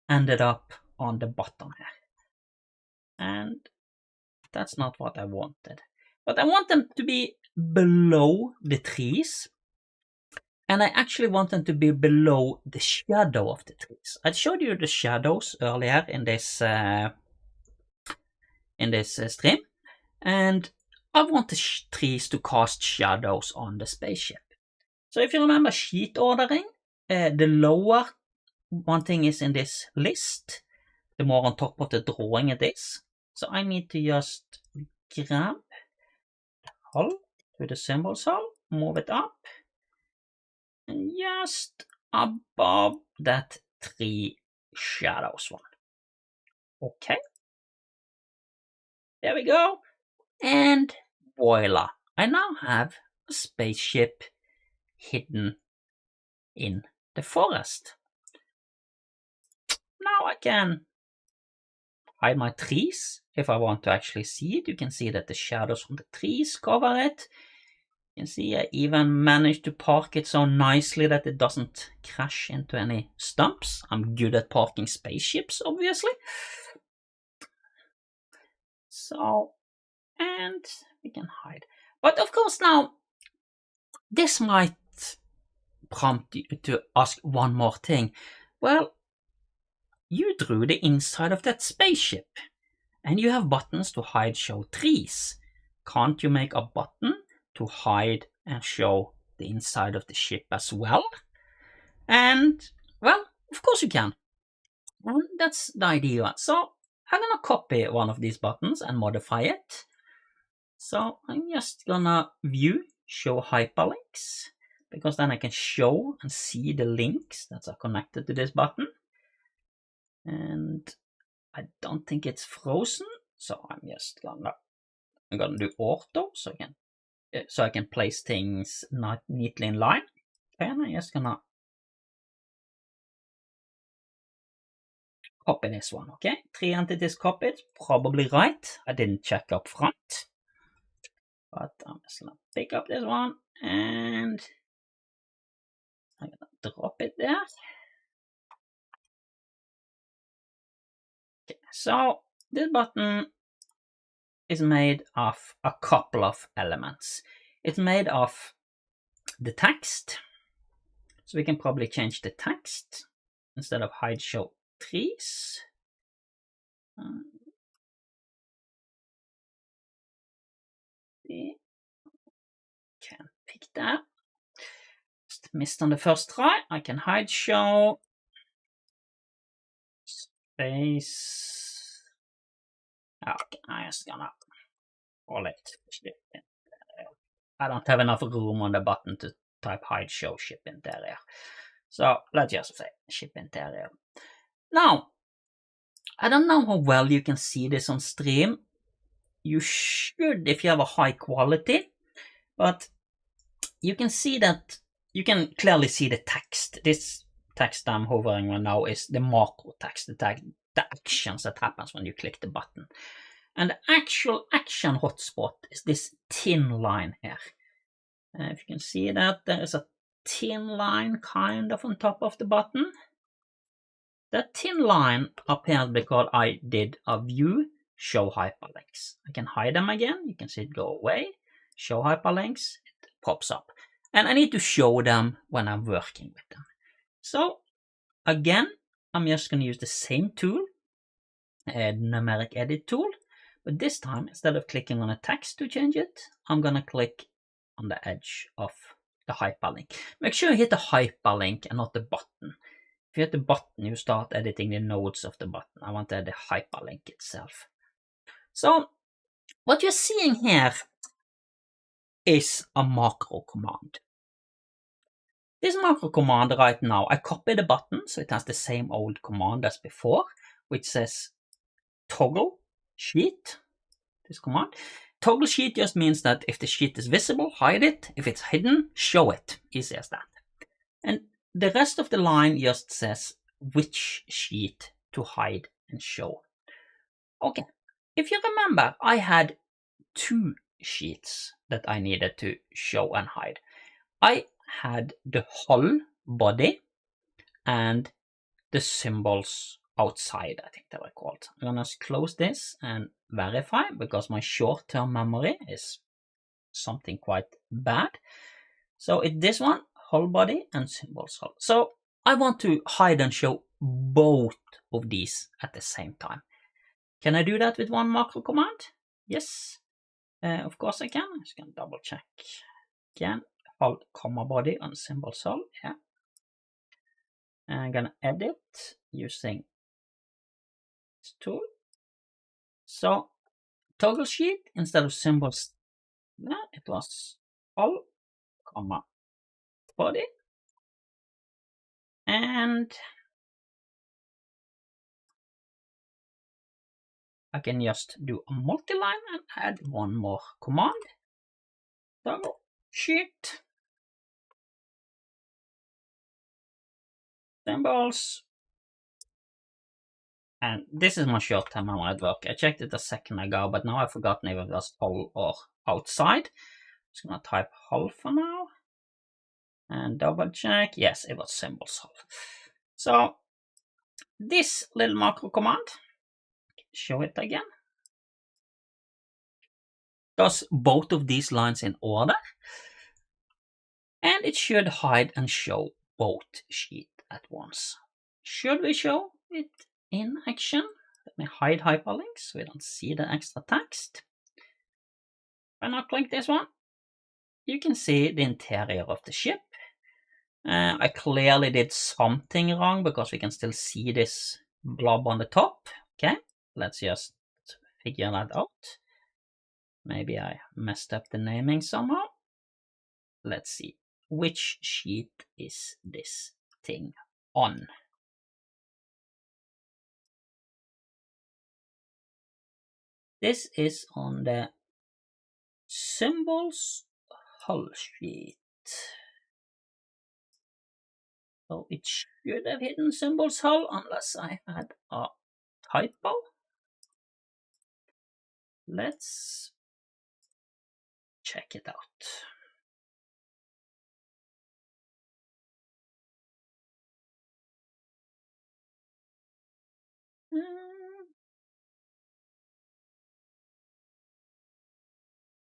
ended up on the bottom here. And that's not what I wanted. But I want them to be below the trees, and I actually want them to be below the shadow of the trees. I showed you the shadows earlier in this stream, and I want the trees to cast shadows on the spaceship. So if you remember sheet ordering, the lower one thing is in this list, the more on top of the drawing it is. So I need to just grab the hull to the symbols hull, move it up, and just above that tree shadows one. Okay. There we go. And voila, I now have a spaceship hidden in the forest. Now I can hide my trees if I want to actually see it. You can see that the shadows from the trees cover it. You can see I even managed to park it so nicely that it doesn't crash into any stumps. I'm good at parking spaceships, obviously. So, and we can hide. But of course now, this might prompt you to ask one more thing. Well, you drew the inside of that spaceship, and you have buttons to hide, show trees. Can't you make a button to hide and show the inside of the ship as well? And, well, of course you can. And that's the idea. So I'm gonna copy one of these buttons and modify it. So I'm just gonna view, show hyperlinks, because then I can show and see the links that are connected to this button. And I don't think it's frozen, so I'm gonna do auto, so I can place things not neatly in line. And I'm just gonna copy this one, okay? 3 entities copied, probably right. I didn't check up front. But I'm just gonna pick up this one, and I'm gonna drop it there. Okay, so this button is made of a couple of elements. It's made of the text, so we can probably change the text instead of hide show trees. We can pick that. Just missed on the first try. I can hide show space Okay, I'm just gonna call it ship interior. I don't have enough room on the button to type hide show ship interior. So let's just say ship interior. Now, I don't know how well you can see this on stream. You should if you have a high quality, but you can see that, you can clearly see the text. This text I'm hovering on now is the macro text, the actions that happens when you click the button. And the actual action hotspot is this thin line here. If you can see that, there is a thin line kind of on top of the button. That thin line appeared because I did a view show hyperlinks. I can hide them again. You can see it go away. Show hyperlinks. It pops up. And I need to show them when I'm working with them. So again, I'm just going to use the same tool, numeric edit tool. But this time, instead of clicking on a text to change it, I'm going to click on the edge of the hyperlink. Make sure you hit the hyperlink and not the button. If you hit the button, you start editing the nodes of the button. I want to add the hyperlink itself. So what you're seeing here is a macro command. This macro command right now, I copy the button so it has the same old command as before, which says toggle sheet, this command. Toggle sheet just means that if the sheet is visible, hide it. If it's hidden, show it. Easy as that. And the rest of the line just says which sheet to hide and show. Okay, if you remember, I had 2 sheets that I needed to show and hide. I had the hull body and the symbols outside, I think they were called. I'm gonna close this and verify because my short-term memory is something quite bad. So it's this one, hull body and symbols hull. So I want to hide and show both of these at the same time. Can I do that with one macro command? Yes, of course I can. I'm just gonna double check again. Hull, comma body and symbols hull, yeah. And I'm gonna edit using this tool. So toggle sheet instead of symbols, yeah, it was hull, comma body, and I can just do a multi-line and add one more command. Toggle sheet, symbols, and this is my short-term memory at work. I checked it a second ago, but now I've forgotten if it was hull or outside. I'm just gonna type hull for now and double check. Yes, it was symbols hull. So this little macro command, show it again, does both of these lines in order, and it should hide and show both sheets at once. Should we show it in action? Let me hide hyperlinks so we don't see the extra text. When I click this one, you can see the interior of the ship. I clearly did something wrong because we can still see this blob on the top. Okay, let's just figure that out. Maybe I messed up the naming somehow. Let's see. Which sheet is this thing on? This is on the symbols hull sheet. So it should have hidden symbols hull unless I had a typo. Let's check it out.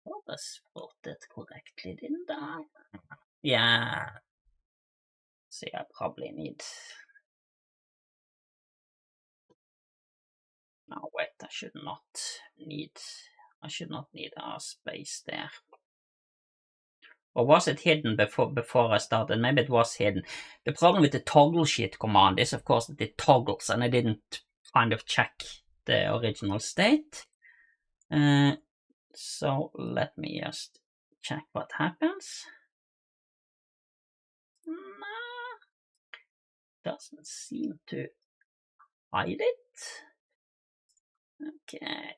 Well, I spelled it correctly, didn't I? Yeah. See, I probably need... No, wait, I should not need a space there. Or was it hidden before I started? Maybe it was hidden. The problem with the toggle sheet command is, of course, that it toggles, and I didn't kind of check the original state. So let me just check what happens. Doesn't seem to hide it. Okay.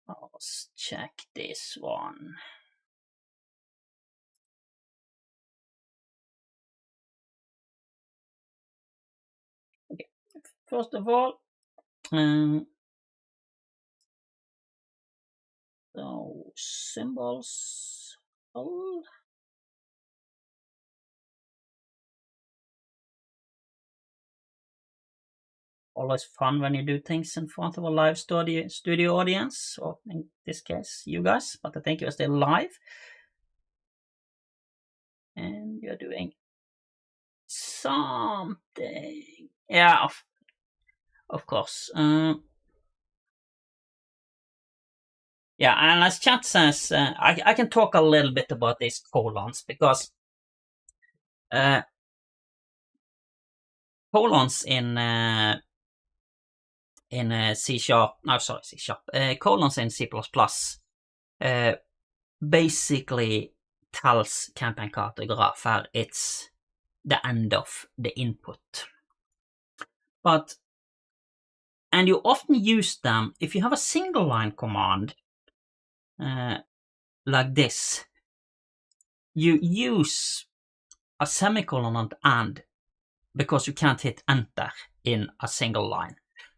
Let's check this one. Okay. First of all, so symbols. Always fun when you do things in front of a live studio audience, or in this case, you guys, but I think you're still live. And you're doing something. Yeah, of course. Yeah, and as chat says, I can talk a little bit about these colons, because colons in C#, no, sorry, C#, colons in C++, basically tells campaign cartographer it's the end of the input. And you often use them if you have a single line command like this. You use a semicolon at the end because you can't hit enter in a single line.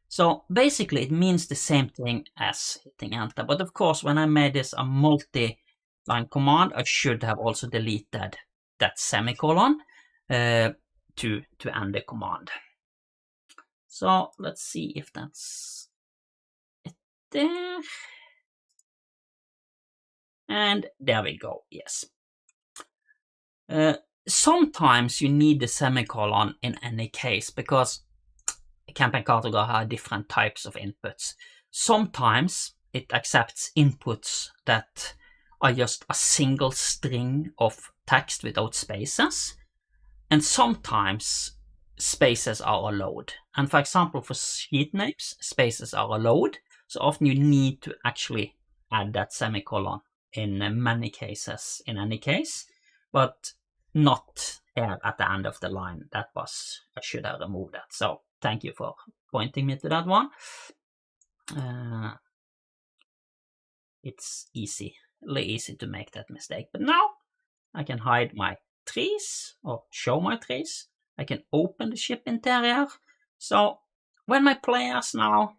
So basically it means the same thing as hitting enter. But of course, when I made this a multi-line command, I should have also deleted that semicolon to end the command. So let's see if that's it there. And there we go, yes. Sometimes you need the semicolon in any case, because campaign cartographer has different types of inputs. Sometimes it accepts inputs that are just a single string of text without spaces, and sometimes spaces are allowed. And for example, for sheet names, spaces are allowed, so often you need to actually add that semicolon in many cases, in any case, but not here at the end of the line. That was, I should have removed that. So thank you for pointing me to that one. It's really easy to make that mistake. But now I can hide my trees, or show my trees. I can open the ship interior. So when my players now,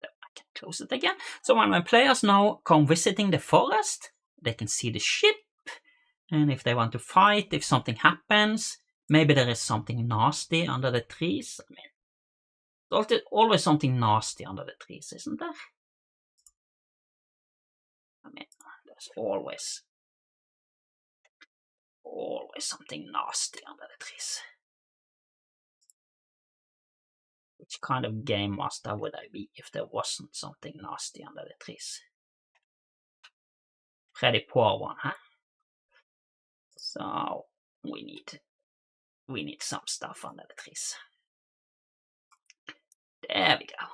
I can close it again. So when my players now come visiting the forest, they can see the ship. And if they want to fight, if something happens, maybe there is something nasty under the trees. I mean, there's always something nasty under the trees, isn't there? I mean, there's always something nasty under the trees. Which kind of game master would I be if there wasn't something nasty under the trees? Pretty poor one, huh? So we need some stuff under the trees. There we go.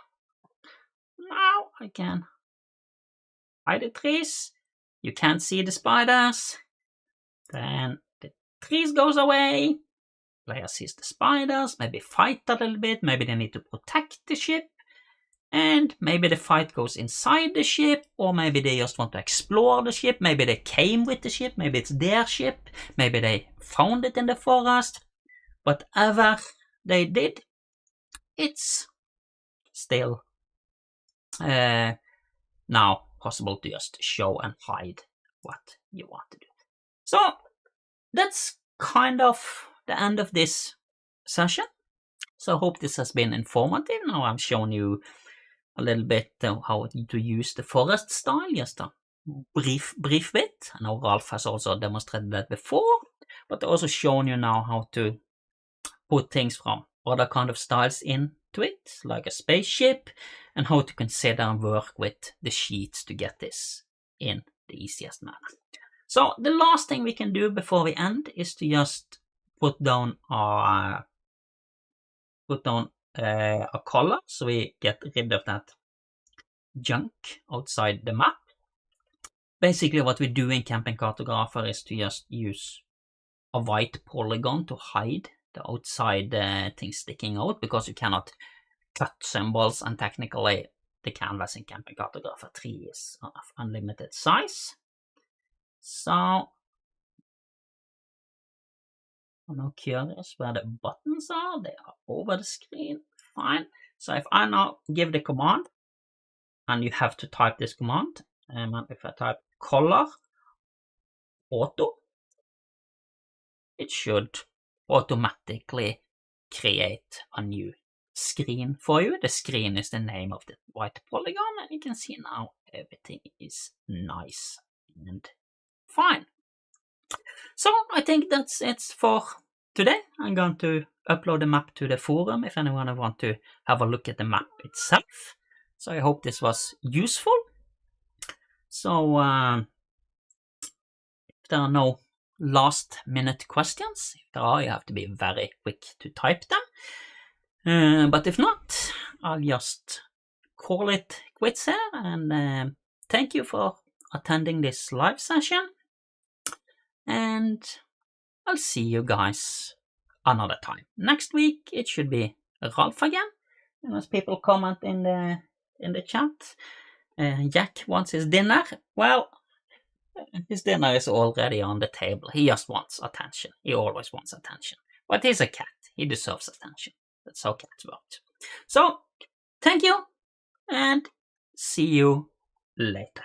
Now I can hide the trees. You can't see the spiders. Then the trees goes away. Player sees the spiders, maybe fight a little bit, maybe they need to protect the ship, and maybe the fight goes inside the ship, or maybe they just want to explore the ship, maybe they came with the ship, maybe it's their ship, maybe they found it in the forest. Whatever they did, it's still now possible to just show and hide what you want to do. So that's kind of the end of this session. So I hope this has been informative. Now I've shown you a little bit how to use the forest style, just a brief bit. I know Ralph has also demonstrated that before, but I've also shown you now how to put things from other kind of styles into it, like a spaceship, and how to consider and work with the sheets to get this in the easiest manner. So the last thing we can do before we end is to just put down our put on a color so we get rid of that junk outside the map. Basically what we do in Camping Cartographer is to just use a white polygon to hide the outside things sticking out, because you cannot cut symbols, and technically the canvas in Camping Cartographer 3 is of unlimited size. So I'm now curious where the buttons are. They are over the screen. Fine. So if I now give the command, and you have to type this command, and if I type color auto, it should automatically create a new screen for you. The screen is the name of the white polygon, and you can see now everything is nice and fine. So I think that's it for today. I'm going to upload the map to the forum if anyone wants to have a look at the map itself. So I hope this was useful. So if there are no last minute questions, if there are, you have to be very quick to type them. But if not, I'll just call it quits here, and thank you for attending this live session, and I'll see you guys another time. Next week it should be Ralph again, and as people comment in the chat, Jack wants his dinner. Well, his dinner is already on the table. He just wants attention. He always wants attention. But he's a cat. He deserves attention. That's how cats work. So, thank you, and see you later.